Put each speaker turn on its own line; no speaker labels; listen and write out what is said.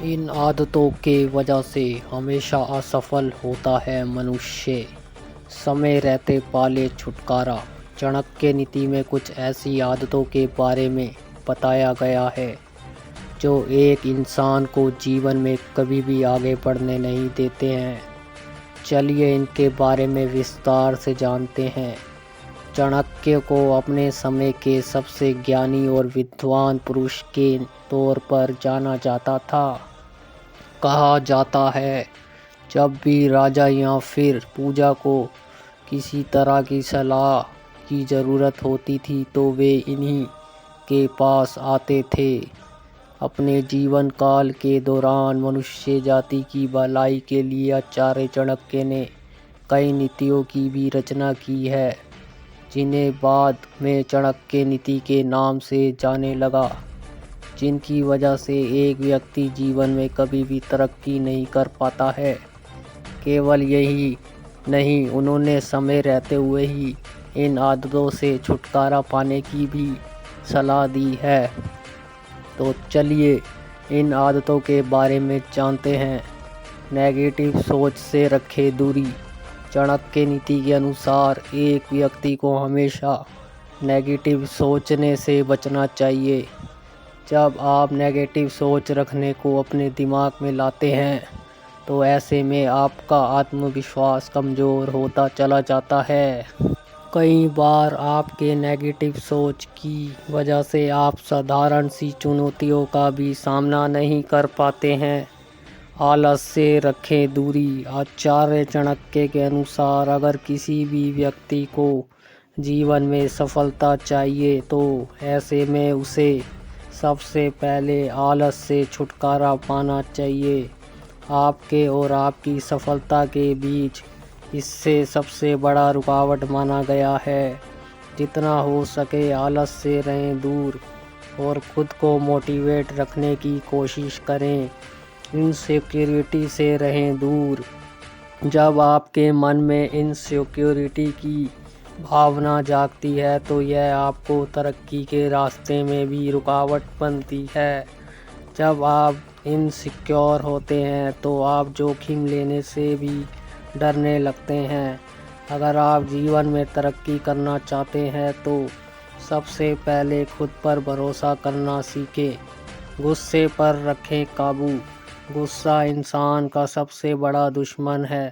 इन आदतों के वजह से हमेशा असफल होता है मनुष्य। समय रहते पाले छुटकारा। चाणक्य नीति में कुछ ऐसी आदतों के बारे में बताया गया है जो एक इंसान को जीवन में कभी भी आगे बढ़ने नहीं देते हैं। चलिए इनके बारे में विस्तार से जानते हैं। चाणक्य को अपने समय के सबसे ज्ञानी और विद्वान पुरुष के तौर पर जाना जाता था। कहा जाता है जब भी राजा या फिर पूजा को किसी तरह की सलाह की ज़रूरत होती थी तो वे इन्हीं के पास आते थे। अपने जीवन काल के दौरान मनुष्य जाति की भलाई के लिए आचार्य चाणक्य ने कई नीतियों की भी रचना की है, जिन्हें बाद में चाणक्य नीति के नाम से जाने लगा, जिनकी वजह से एक व्यक्ति जीवन में कभी भी तरक्की नहीं कर पाता है। केवल यही नहीं, उन्होंने समय रहते हुए ही इन आदतों से छुटकारा पाने की भी सलाह दी है। तो चलिए इन आदतों के बारे में जानते हैं। नेगेटिव सोच से रखे दूरी। चाणक्य नीति के अनुसार एक व्यक्ति को हमेशा नेगेटिव सोचने से बचना चाहिए। जब आप नेगेटिव सोच रखने को अपने दिमाग में लाते हैं तो ऐसे में आपका आत्मविश्वास कमज़ोर होता चला जाता है। कई बार आपके नेगेटिव सोच की वजह से आप साधारण सी चुनौतियों का भी सामना नहीं कर पाते हैं। आलस से रखें दूरी। आचार्य चाणक्य के अनुसार अगर किसी भी व्यक्ति को जीवन में सफलता चाहिए तो ऐसे में उसे सबसे पहले आलस से छुटकारा पाना चाहिए। आपके और आपकी सफलता के बीच इससे सबसे बड़ा रुकावट माना गया है। जितना हो सके आलस से रहें दूर और खुद को मोटिवेट रखने की कोशिश करें। इनसिक्योरिटी से रहें दूर। जब आपके मन में इनसिक्योरिटी की भावना जागती है तो यह आपको तरक्की के रास्ते में भी रुकावट बनती है। जब आप इनसिक्योर होते हैं तो आप जोखिम लेने से भी डरने लगते हैं। अगर आप जीवन में तरक्की करना चाहते हैं तो सबसे पहले खुद पर भरोसा करना सीखें। गुस्से पर रखें काबू। गुस्सा इंसान का सबसे बड़ा दुश्मन है।